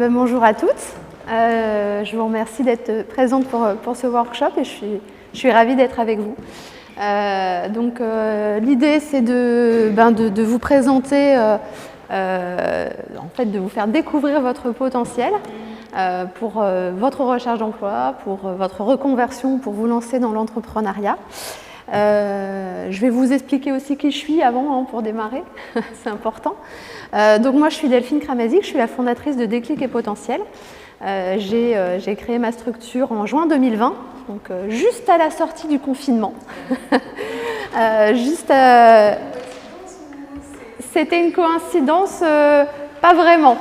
Bonjour à toutes. Je vous remercie d'être présente pour ce workshop et je suis ravie d'être avec vous. L'idée c'est de vous présenter, en fait de vous faire découvrir votre potentiel pour votre recherche d'emploi, pour votre reconversion, pour vous lancer dans l'entrepreneuriat. Je vais vous expliquer aussi qui je suis avant pour démarrer, c'est important. Donc moi je suis Delphine Kramazik, je suis la fondatrice de Déclic et Potentiel. J'ai créé ma structure en juin 2020, donc juste à la sortie du confinement. C'était une coïncidence, pas vraiment.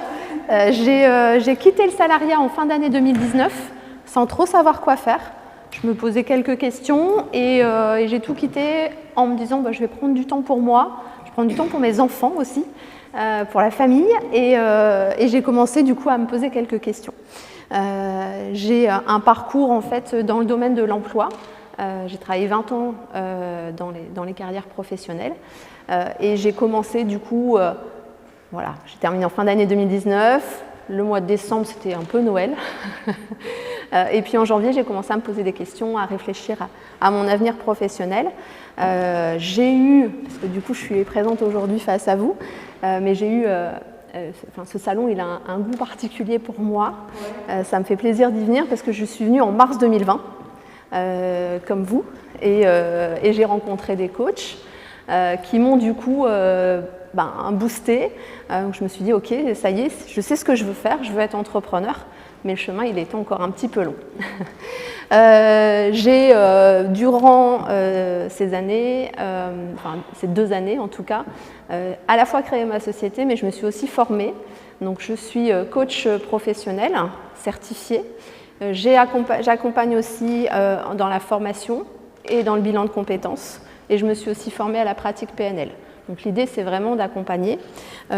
J'ai quitté le salariat en fin d'année 2019 sans trop savoir quoi faire. Je me posais quelques questions et j'ai tout quitté en me disant je vais prendre du temps pour moi, je vais prendre du temps pour mes enfants aussi, pour la famille et j'ai commencé du coup à me poser quelques questions. J'ai un parcours en fait dans le domaine de l'emploi. J'ai travaillé 20 ans dans les carrières professionnelles et j'ai commencé du coup, voilà, j'ai terminé en fin d'année 2019. Le mois de décembre, c'était un peu Noël. Et puis en janvier, j'ai commencé à me poser des questions, à réfléchir à mon avenir professionnel. J'ai eu, parce que du coup je suis présente aujourd'hui face à vous, mais j'ai eu, ce salon il a un goût particulier pour moi. Ça me fait plaisir d'y venir parce que je suis venue en mars 2020, comme vous, et j'ai rencontré des coachs qui m'ont du coup boosté. Donc je me suis dit ok, ça y est, je sais ce que je veux faire, je veux être entrepreneur, mais le chemin il était encore un petit peu long. J'ai durant ces années, ces 2 années en tout cas, à la fois créé ma société, mais je me suis aussi formée. Donc je suis coach professionnel certifié. J'accompagne aussi dans la formation et dans le bilan de compétences. Et je me suis aussi formée à la pratique PNL. Donc l'idée, c'est vraiment d'accompagner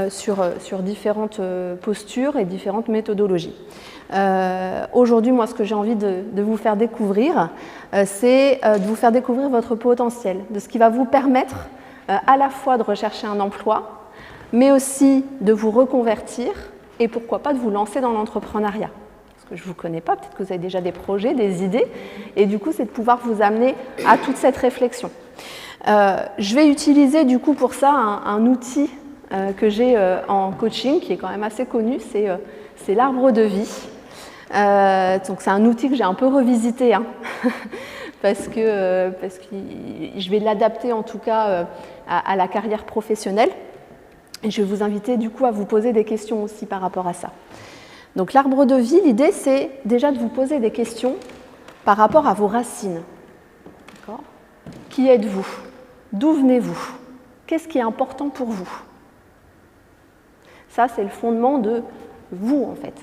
sur différentes postures et différentes méthodologies. Aujourd'hui, moi, ce que j'ai envie de vous faire découvrir, c'est de vous faire découvrir votre potentiel, de ce qui va vous permettre à la fois de rechercher un emploi, mais aussi de vous reconvertir et pourquoi pas de vous lancer dans l'entrepreneuriat. Parce que je ne vous connais pas, peut-être que vous avez déjà des projets, des idées, et du coup, c'est de pouvoir vous amener à toute cette réflexion. Je vais utiliser du coup pour ça un outil que j'ai en coaching qui est quand même assez connu, c'est l'arbre de vie. Donc c'est un outil que j'ai un peu revisité parce que je vais l'adapter en tout cas à la carrière professionnelle. Et je vais vous inviter du coup à vous poser des questions aussi par rapport à ça. Donc l'arbre de vie, l'idée c'est déjà de vous poser des questions par rapport à vos racines. D'accord ? Qui êtes-vous ? D'où venez-vous ? Qu'est-ce qui est important pour vous ? Ça, c'est le fondement de vous, en fait.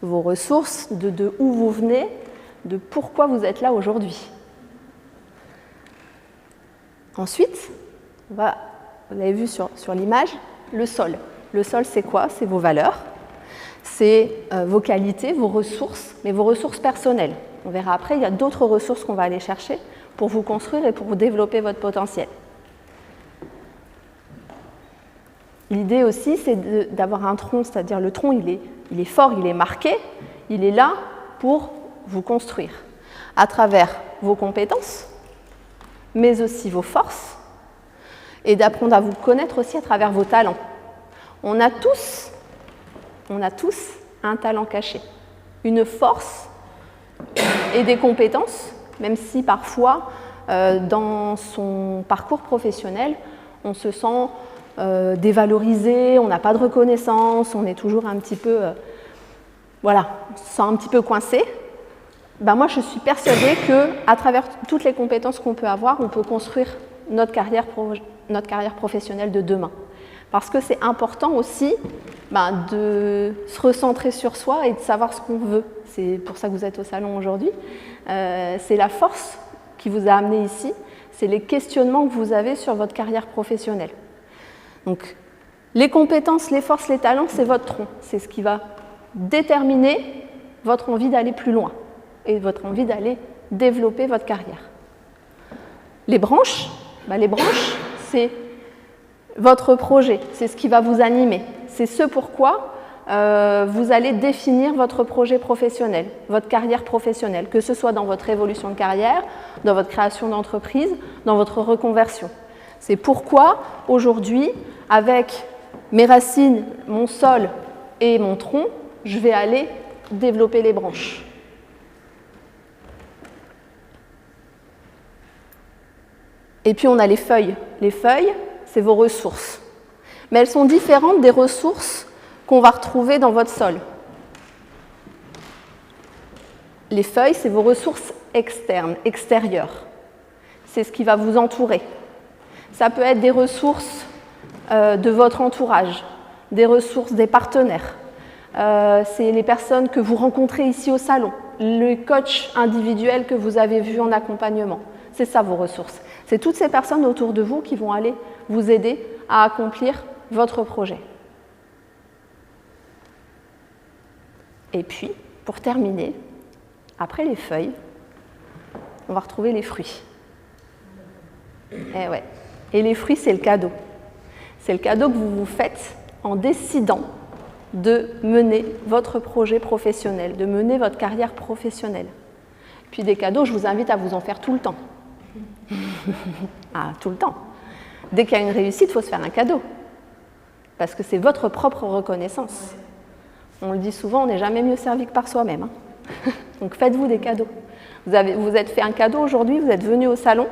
Vos ressources, de où vous venez, de pourquoi vous êtes là aujourd'hui. Ensuite, vous avez vu sur l'image, le sol. Le sol, c'est quoi ? C'est vos valeurs, c'est vos qualités, vos ressources, mais vos ressources personnelles. On verra après, il y a d'autres ressources qu'on va aller chercher pour vous construire et pour vous développer votre potentiel. L'idée aussi, c'est d'avoir un tronc, c'est-à-dire le tronc, il est fort, il est marqué, il est là pour vous construire à travers vos compétences, mais aussi vos forces, et d'apprendre à vous connaître aussi à travers vos talents. On a tous un talent caché, une force et des compétences, même si parfois, dans son parcours professionnel, on se sent dévalorisé, on n'a pas de reconnaissance, on est toujours un petit peu, on se sent un petit peu coincé. Moi, je suis persuadée qu'à travers toutes les compétences qu'on peut avoir, on peut construire notre carrière professionnelle de demain. Parce que c'est important aussi de se recentrer sur soi et de savoir ce qu'on veut. C'est pour ça que vous êtes au salon aujourd'hui. C'est la force qui vous a amené ici, c'est les questionnements que vous avez sur votre carrière professionnelle. Donc, les compétences, les forces, les talents, c'est votre tronc. C'est ce qui va déterminer votre envie d'aller plus loin et votre envie d'aller développer votre carrière. Les branches, c'est votre projet, c'est ce qui va vous animer. C'est ce pourquoi vous allez définir votre projet professionnel, votre carrière professionnelle, que ce soit dans votre évolution de carrière, dans votre création d'entreprise, dans votre reconversion. C'est pourquoi, aujourd'hui, avec mes racines, mon sol et mon tronc, je vais aller développer les branches. Et puis on a les feuilles. Les feuilles, c'est vos ressources. Mais elles sont différentes des ressources qu'on va retrouver dans votre sol. Les feuilles, c'est vos ressources externes, extérieures. C'est ce qui va vous entourer. Ça peut être des ressources de votre entourage, des ressources des partenaires. C'est les personnes que vous rencontrez ici au salon, le coach individuel que vous avez vu en accompagnement. C'est ça vos ressources. C'est toutes ces personnes autour de vous qui vont aller vous aider à accomplir votre projet. Et puis, pour terminer, après les feuilles, on va retrouver les fruits. Et, ouais. Et les fruits, c'est le cadeau. C'est le cadeau que vous vous faites en décidant de mener votre projet professionnel, de mener votre carrière professionnelle. Puis des cadeaux, je vous invite à vous en faire tout le temps. Ah, tout le temps. Dès qu'il y a une réussite, il faut se faire un cadeau. Parce que c'est votre propre reconnaissance. On le dit souvent, on n'est jamais mieux servi que par soi-même. Hein. Donc faites-vous des cadeaux. Vous êtes fait un cadeau aujourd'hui, vous êtes venu au salon,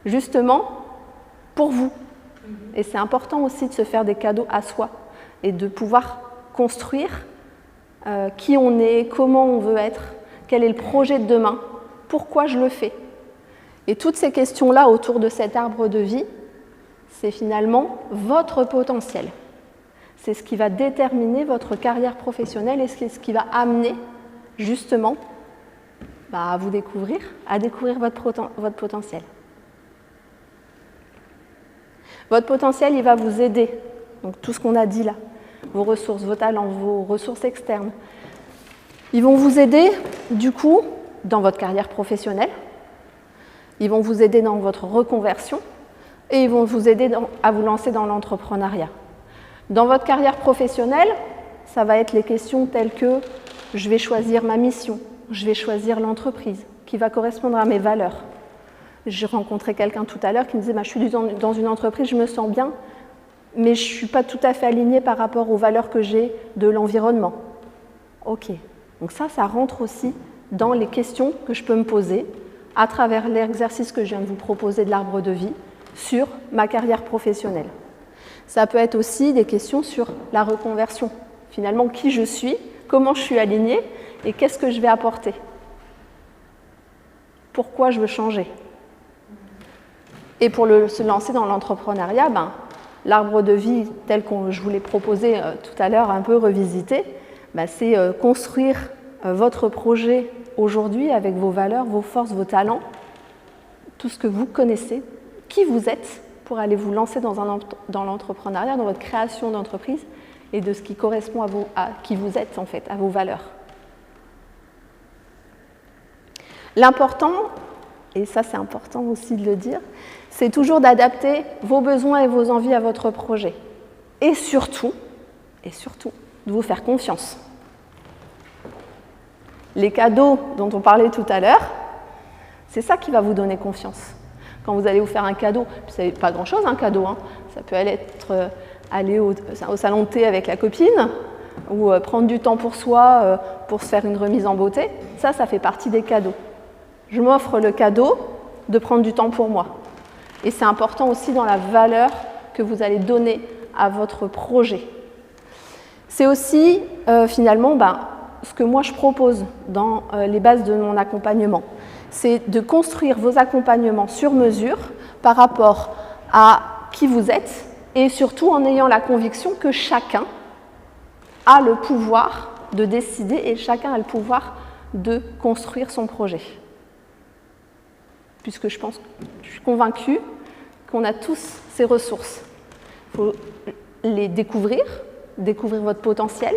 justement pour vous. Et c'est important aussi de se faire des cadeaux à soi et de pouvoir construire qui on est, comment on veut être, quel est le projet de demain, pourquoi je le fais. Et toutes ces questions-là autour de cet arbre de vie, c'est finalement votre potentiel. C'est ce qui va déterminer votre carrière professionnelle et c'est ce qui va amener justement à vous découvrir, à découvrir votre potentiel. Votre potentiel, il va vous aider. Donc tout ce qu'on a dit là, vos ressources, vos talents, vos ressources externes, ils vont vous aider du coup dans votre carrière professionnelle, ils vont vous aider dans votre reconversion et ils vont vous aider à vous lancer dans l'entrepreneuriat. Dans votre carrière professionnelle, ça va être les questions telles que je vais choisir ma mission, je vais choisir l'entreprise qui va correspondre à mes valeurs. J'ai rencontré quelqu'un tout à l'heure qui me disait je suis dans une entreprise, je me sens bien, mais je ne suis pas tout à fait alignée par rapport aux valeurs que j'ai de l'environnement. Ok, donc ça rentre aussi dans les questions que je peux me poser à travers l'exercice que je viens de vous proposer de l'arbre de vie sur ma carrière professionnelle. Ça peut être aussi des questions sur la reconversion. Finalement, qui je suis, comment je suis alignée et qu'est-ce que je vais apporter. Pourquoi je veux changer. Et pour se lancer dans l'entrepreneuriat, l'arbre de vie tel que je vous l'ai proposé tout à l'heure, un peu revisité, c'est construire votre projet aujourd'hui avec vos valeurs, vos forces, vos talents, tout ce que vous connaissez, qui vous êtes pour aller vous lancer dans l'entrepreneuriat, dans votre création d'entreprise et de ce qui correspond à qui vous êtes en fait, à vos valeurs. L'important, et ça c'est important aussi de le dire, c'est toujours d'adapter vos besoins et vos envies à votre projet. Et surtout, de vous faire confiance. Les cadeaux dont on parlait tout à l'heure, c'est ça qui va vous donner confiance. Quand vous allez vous faire un cadeau, c'est pas grand-chose un cadeau, hein. Ça peut être aller au salon de thé avec la copine ou prendre du temps pour soi pour se faire une remise en beauté. Ça fait partie des cadeaux. Je m'offre le cadeau de prendre du temps pour moi. Et c'est important aussi dans la valeur que vous allez donner à votre projet. C'est aussi finalement ce que moi je propose dans les bases de mon accompagnement. C'est de construire vos accompagnements sur mesure par rapport à qui vous êtes et surtout en ayant la conviction que chacun a le pouvoir de décider et chacun a le pouvoir de construire son projet. Puisque je suis convaincue qu'on a tous ces ressources. Il faut les découvrir votre potentiel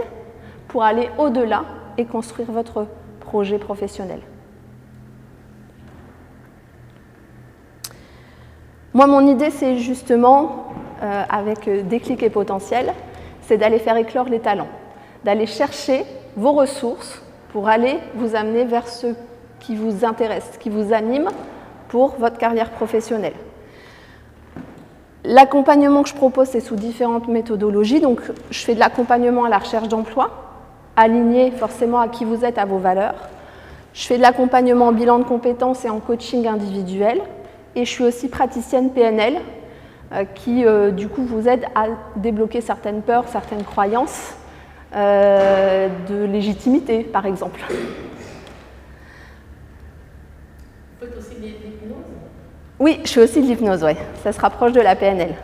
pour aller au-delà et construire votre projet professionnel. Moi, mon idée, c'est justement, avec Déclic et Potentiel, c'est d'aller faire éclore les talents. d'aller chercher vos ressources pour aller vous amener vers ce qui vous intéresse, ce qui vous anime pour votre carrière professionnelle. L'accompagnement que je propose, c'est sous différentes méthodologies. Donc, je fais de l'accompagnement à la recherche d'emploi, aligné forcément à qui vous êtes, à vos valeurs. Je fais de l'accompagnement en bilan de compétences et en coaching individuel. Et je suis aussi praticienne PNL, qui, du coup, vous aide à débloquer certaines peurs, certaines croyances de légitimité, par exemple. Vous faites aussi de l'hypnose? Oui, je fais aussi de l'hypnose, oui. Ça se rapproche de la PNL.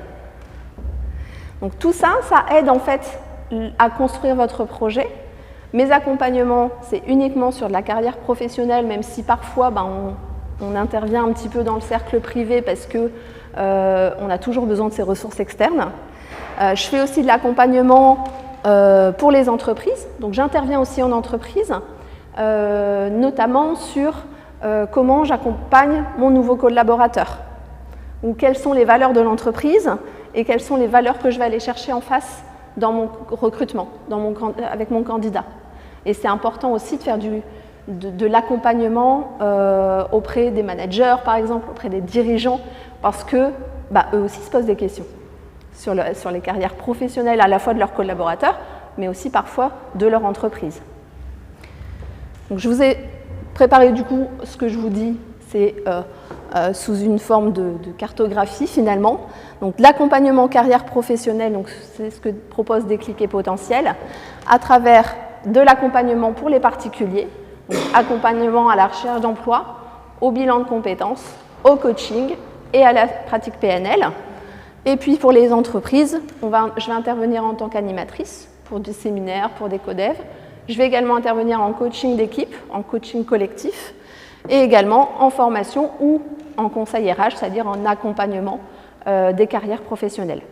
Donc tout ça, ça aide en fait à construire votre projet. Mes accompagnements, c'est uniquement sur de la carrière professionnelle, même si parfois on intervient un petit peu dans le cercle privé parce que on a toujours besoin de ces ressources externes. Je fais aussi de l'accompagnement pour les entreprises. Donc j'interviens aussi en entreprise, notamment sur comment j'accompagne mon nouveau collaborateur, ou quelles sont les valeurs de l'entreprise et quelles sont les valeurs que je vais aller chercher en face dans mon recrutement, avec mon candidat. Et c'est important aussi de faire de l'accompagnement auprès des managers, par exemple, auprès des dirigeants, parce que eux aussi se posent des questions sur les carrières professionnelles à la fois de leurs collaborateurs, mais aussi parfois de leur entreprise. Donc, je vous ai préparé du coup ce que je vous dis, c'est sous une forme de cartographie finalement. Donc l'accompagnement carrière professionnelle, c'est ce que propose Déclic et Potentiel, à travers de l'accompagnement pour les particuliers, donc accompagnement à la recherche d'emploi, au bilan de compétences, au coaching et à la pratique PNL. Et puis pour les entreprises, je vais intervenir en tant qu'animatrice pour des séminaires, pour des codev. Je vais également intervenir en coaching d'équipe, en coaching collectif, et également en formation ou en conseil RH, c'est-à-dire en accompagnement des carrières professionnelles.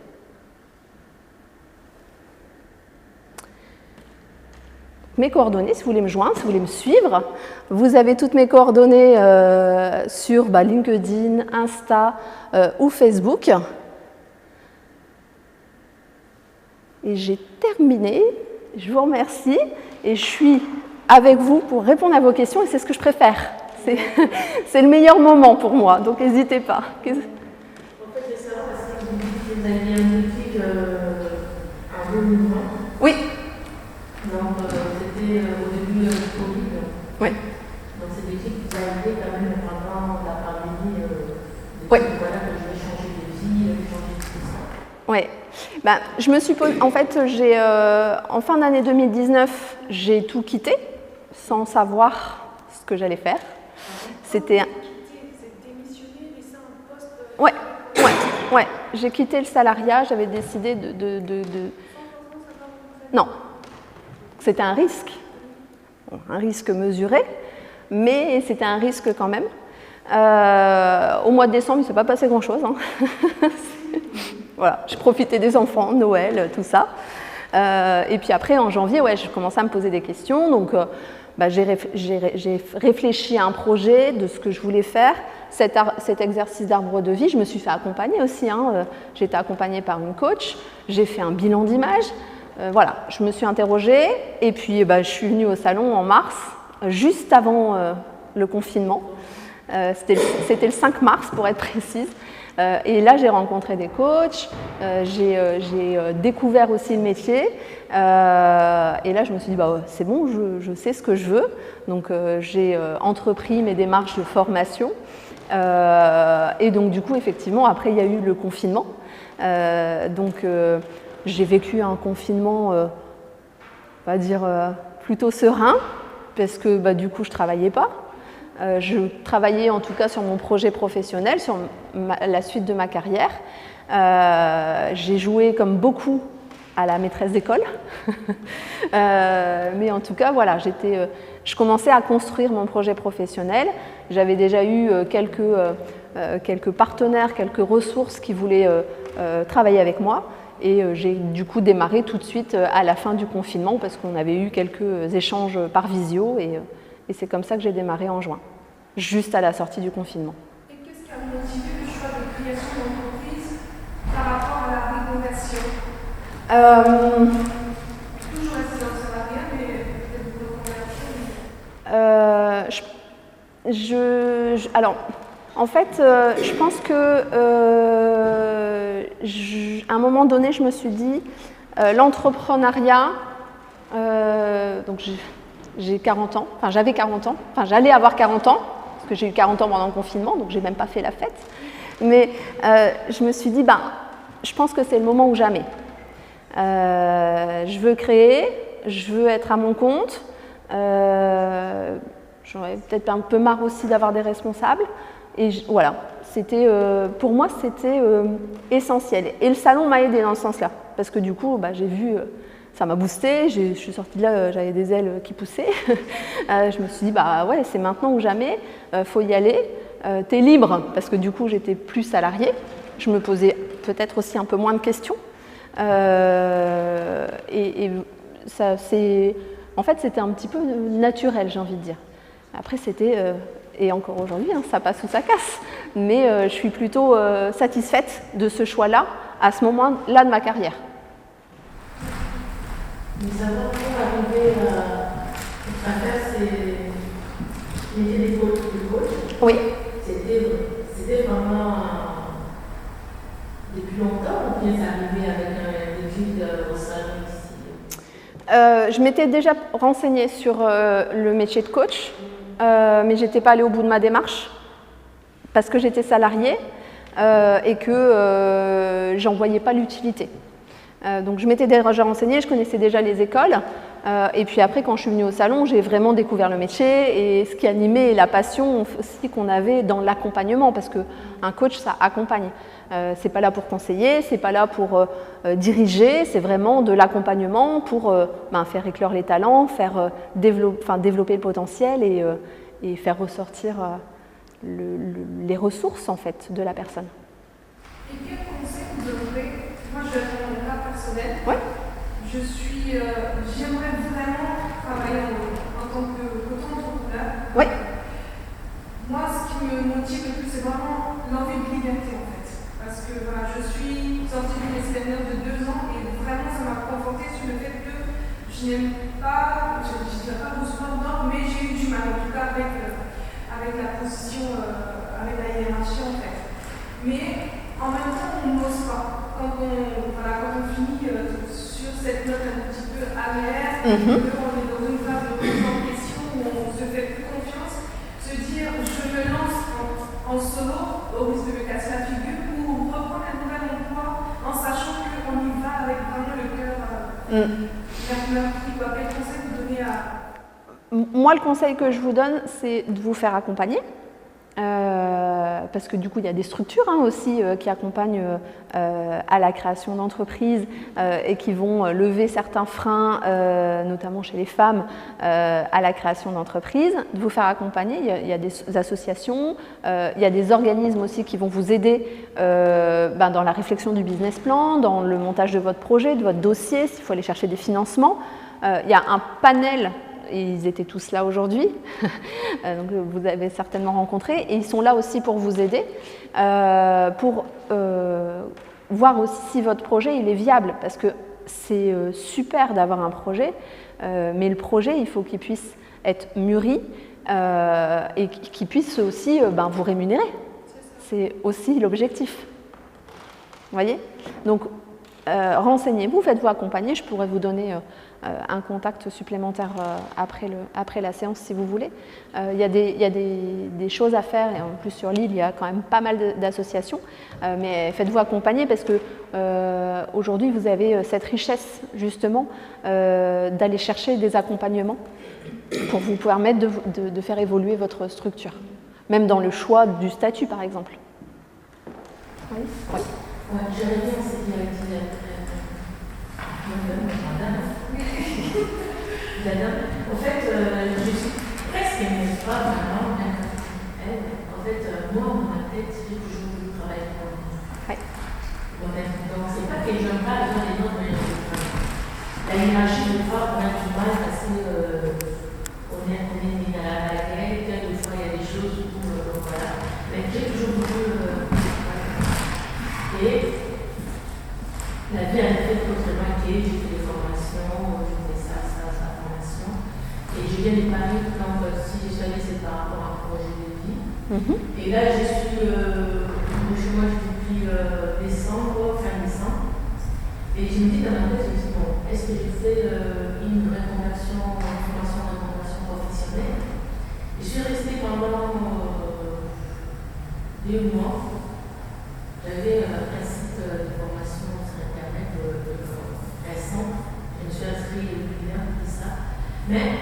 Mes coordonnées, si vous voulez me joindre, si vous voulez me suivre, vous avez toutes mes coordonnées sur LinkedIn, Insta ou Facebook. Et j'ai terminé. Je vous remercie et je suis avec vous pour répondre à vos questions et c'est ce que je préfère. C'est le meilleur moment pour moi, donc n'hésitez pas. En fait, je sais pas parce que vous avez mis un déclic en 2020. Oui. Donc, c'était au début du Covid. Oui. Donc, c'est des déclics qui vous arrivé quand même pendant la pandémie. Oui. Voilà, que je vais changer de vie, changer de tout ça. Oui. Je me suis posé, en fait, en fin d'année 2019, j'ai tout quitté sans savoir ce que j'allais faire. C'était démissionné, laissé un poste. Ouais. J'ai quitté le salariat, j'avais décidé Non. C'était un risque mesuré, mais c'était un risque quand même. Au mois de décembre, il ne s'est pas passé grand-chose. Voilà, j'ai profité des enfants, Noël, tout ça. Et puis après, en janvier, je commençais à me poser des questions. Donc, j'ai réfléchi à un projet de ce que je voulais faire. Cet exercice d'arbre de vie, je me suis fait accompagner aussi. J'ai été accompagnée par une coach. J'ai fait un bilan d'image. Voilà, je me suis interrogée. Et puis, je suis venue au salon en mars, juste avant le confinement. C'était le 5 mars, pour être précise. Et là, j'ai rencontré des coachs, j'ai découvert aussi le métier. Et là, je me suis dit, c'est bon, je sais ce que je veux. Donc, j'ai entrepris mes démarches de formation. Et donc, du coup, effectivement, après, il y a eu le confinement. Donc, j'ai vécu un confinement, on va dire, plutôt serein, parce que, du coup, je ne travaillais pas. Je travaillais en tout cas sur mon projet professionnel, sur la suite de ma carrière. J'ai joué comme beaucoup à la maîtresse d'école. Mais en tout cas, voilà, je commençais à construire mon projet professionnel. J'avais déjà eu quelques partenaires, quelques ressources qui voulaient travailler avec moi. Et j'ai du coup démarré tout de suite à la fin du confinement parce qu'on avait eu quelques échanges par visio. Et c'est comme ça que j'ai démarré en juin, juste à la sortie du confinement. Et qu'est-ce qui a motivé le choix de création d'entreprise par rapport à la reconversion? Toujours rester dans ce rapport. Alors, en fait, je pense que à un moment donné, je me suis dit, l'entrepreneuriat, donc j'ai 40 ans, enfin j'avais 40 ans, enfin j'allais avoir 40 ans, parce que j'ai eu 40 ans pendant le confinement, donc j'ai même pas fait la fête. Mais je me suis dit, je pense que c'est le moment ou jamais. Je veux créer, je veux être à mon compte. J'en avais peut-être un peu marre aussi d'avoir des responsables. Et voilà, pour moi, c'était essentiel. Et le salon m'a aidée dans ce sens-là. Parce que du coup, j'ai vu, ça m'a boosté. Je suis sortie de là, j'avais des ailes qui poussaient. Je me suis dit, ouais, c'est maintenant ou jamais, faut y aller. T'es libre, parce que du coup, j'étais plus salariée. Je me posais peut-être aussi un peu moins de questions. Et ça, en fait, c'était un petit peu naturel, j'ai envie de dire. Après, c'était, et encore aujourd'hui, ça passe ou ça casse. Mais je suis plutôt satisfaite de ce choix-là, à ce moment-là de ma carrière. Nous avons arrivé à faire ces métiers des coachs. Oui. C'était vraiment depuis longtemps ou bien c'est arrivé avec des guides au salon ici? Je m'étais déjà renseignée sur le métier de coach, mais je n'étais pas allée au bout de ma démarche parce que j'étais salariée et que j'en voyais pas l'utilité. Donc je m'étais déjà renseignée, je connaissais déjà les écoles et puis après quand je suis venue au salon, j'ai vraiment découvert le métier et ce qui animait la passion aussi qu'on avait dans l'accompagnement parce qu'un coach ça accompagne. C'est pas là pour conseiller, c'est pas là pour diriger, c'est vraiment de l'accompagnement pour faire éclore les talents, faire développer le potentiel et faire ressortir les ressources en fait de la personne. Et quel conseil vous donnerez? Moi, je vais être dans mon cas personnel. Ouais. J'aimerais vraiment travailler en tant qu'auto-entrepreneur. Oui. Moi, ce qui me motive le plus, c'est vraiment l'envie de liberté en fait. Parce que je suis sortie d'une expérience de 2 ans et vraiment ça m'a conforté sur le fait que je n'aime pas, je ne dirais pas recevoir d'ordre, mais j'ai eu du mal en tout cas avec la position, avec la hiérarchie en fait. Mais en même temps, on n'ose pas. Quand on finit sur cette note un petit peu amère, on est dans une phase de remise en question où on se fait plus confiance, se dire je me lance en solo au risque de me casser la figure ou reprendre un nouvel emploi en sachant qu'on y va avec vraiment le cœur meurtri. Quel conseil vous donnez à... Moi, le conseil que je vous donne, c'est de vous faire accompagner. Parce que du coup, il y a des structures aussi qui accompagnent à la création d'entreprises et qui vont lever certains freins, notamment chez les femmes, à la création d'entreprises. De vous faire accompagner, il y a des associations, il y a des organismes aussi qui vont vous aider dans la réflexion du business plan, dans le montage de votre projet, de votre dossier, s'il faut aller chercher des financements. Il y a un panel. Ils étaient tous là aujourd'hui, donc vous avez certainement rencontré, et ils sont là aussi pour vous aider, pour voir aussi si votre projet il est viable, parce que c'est super d'avoir un projet, mais le projet il faut qu'il puisse être mûri et qu'il puisse aussi vous rémunérer. C'est aussi l'objectif. Vous voyez ? Donc renseignez-vous, faites-vous accompagner, je pourrais vous donner un contact supplémentaire après la séance si vous voulez. Il y a des choses à faire et en plus sur l'île il y a quand même pas mal d'associations, mais faites-vous accompagner parce que aujourd'hui vous avez cette richesse justement d'aller chercher des accompagnements pour vous permettre de faire évoluer votre structure, même dans le choix du statut par exemple. Oui. Oui. J'aurais bien cette directive. En fait, je suis presque pas vraiment bien elle. En fait, moi, dans ma tête, j'ai toujours voulu travailler pour moi. Ouais. Donc, c'est pas que j'aime pas les uns les autres, mais la hiérarchie, des fois, on a du mal parce qu'on est mis à la baguette, des fois, il y a des choses où, voilà. Mais j'ai toujours voulu. Et la vie a été autrement j'ai fait des formations, j'ai fait ça, formation. Et je viens de Paris, donc si je savais, c'est par rapport à un projet de vie. Et là, je suis au chômage depuis décembre, fin décembre. Et je me dis dans ma tête, je me dis, bon, est-ce que je fais une reconversion, une formation de reconversion professionnelle? Et je suis restée pendant 2 mois. J'avais un site de formation sur Internet récent. Je me suis inscrite depuis bien, tout ça. Mais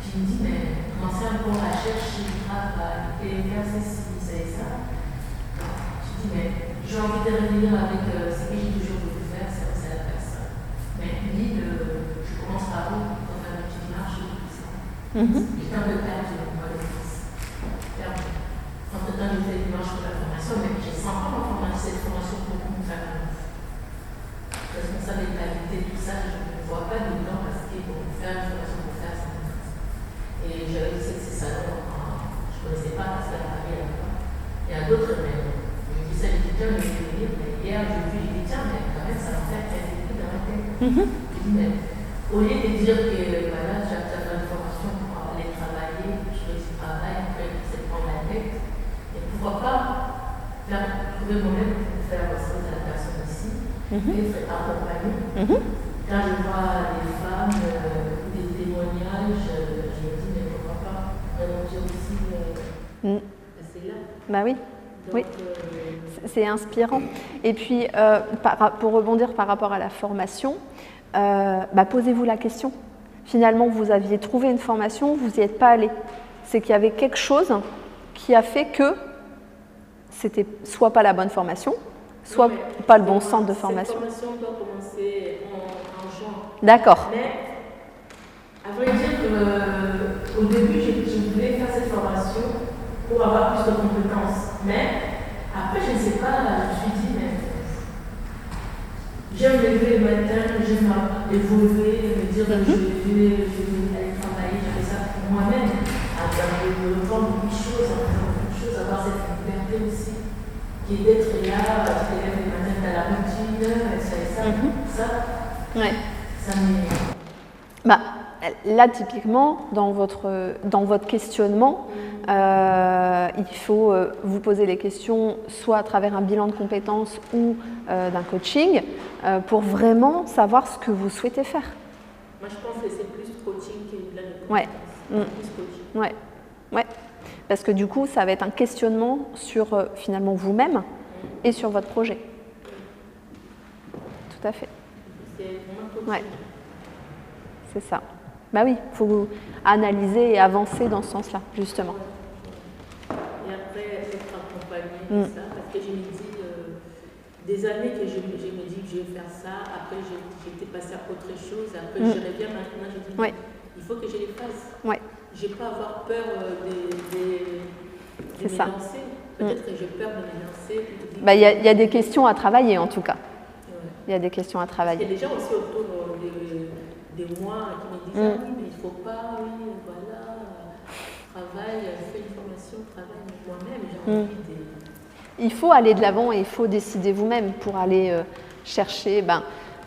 je me dis, mais commencer encore à chercher du travail, faire ceci, ça et ça. Je me dis, mais j'ai envie de revenir avec ce que j'ai toujours voulu faire, ça la personne. Mais lui, je commence par où pour faire une petite marche et tout ça. J'ai un peu perdu, moi, le fils. Perdu. Entre-temps, j'ai fait une marche pour la formation, mais j'ai 100 ans en cette formation pour me faire responsable des qualités, tout ça, je ne vois pas dedans parce que pour faire une formation pour faire ça. Et j'avais dit que c'est ça, je ne connaissais pas parce qu'elle avait là-bas. Il y a d'autres, mais je me dis ça, je dis tiens, mais je vais lire. Mais hier, j'ai dit tiens, mais quand même, ça m'a fait quelques trucs dans ma tête. Je dis, mais au lieu de dire que voilà, j'ai fait une formation pour aller travailler, je fais du travail, après, c'est prendre la tête. Et pourquoi pas trouver moi-même pour faire ressources à la personne ici, et être accompagnée. Quand je vois des femmes, des témoignages, je me dis, mais pourquoi pas vraiment dire aussi, c'est là. Bah oui. Donc, oui. C'est inspirant. Et puis, pour rebondir par rapport à la formation, posez-vous la question. Finalement, vous aviez trouvé une formation, vous n'y êtes pas allé. C'est qu'il y avait quelque chose qui a fait que c'était soit pas la bonne formation, soit pas le bon centre de formation. Cette formation doit commencer en juin. D'accord. Mais, à vrai dire, au début, je voulais faire cette formation pour avoir plus de compétences. Mais, après, je ne sais pas, je me suis dit, mais j'aime me lever le matin, j'aime évoluer, me dire que je vais aller travailler, je fais ça pour moi-même, de vendre beaucoup de choses, avoir cette liberté aussi, qui est d'être là, tu te lèves le matin, tu as la routine, ça m'est... Là, typiquement, dans votre questionnement, il faut vous poser les questions soit à travers un bilan de compétences ou d'un coaching pour vraiment savoir ce que vous souhaitez faire. Moi, je pense que c'est plus coaching que bilan de compétences. Plus coaching. Ouais. Parce que du coup, ça va être un questionnement sur finalement vous-même et sur votre projet. Tout à fait. C'est vraiment coaching. Ouais. C'est ça. Bah oui, il faut analyser et avancer dans ce sens-là, justement. Et après, être accompagné de ça, parce que je me dis, des années que je me dis que je vais faire ça, après j'étais passée à autre chose, après je reviens maintenant, je dis, il faut que je les fasse. Ouais. Je n'ai pas à avoir peur de me lancer. Peut-être que j'ai peur de me lancer. Il y a des questions à travailler, en tout cas. Il y a des questions à travailler. Il y a des gens aussi autour de moi qui me disent ah oui, mais il ne faut pas, voilà, travaille, fais une formation, travaille avec moi-même. J'ai envie de... Il faut aller de l'avant et il faut décider vous-même pour aller chercher.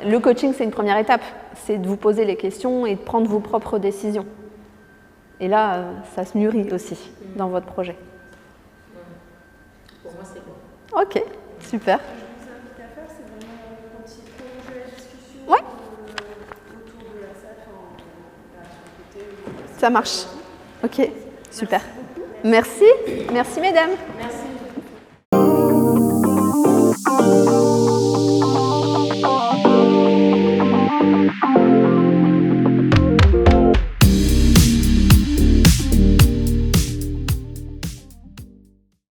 Le coaching, c'est une première étape. C'est de vous poser les questions et de prendre vos propres décisions. Et là, ça se mûrit aussi dans votre projet. Pour moi, c'est bon. Ok, super. Ce que je vous invite à faire, c'est vraiment prolonger la discussion autour de la salle, sur le côté. Ça marche. Ok, super. Merci. Merci, mesdames. Merci.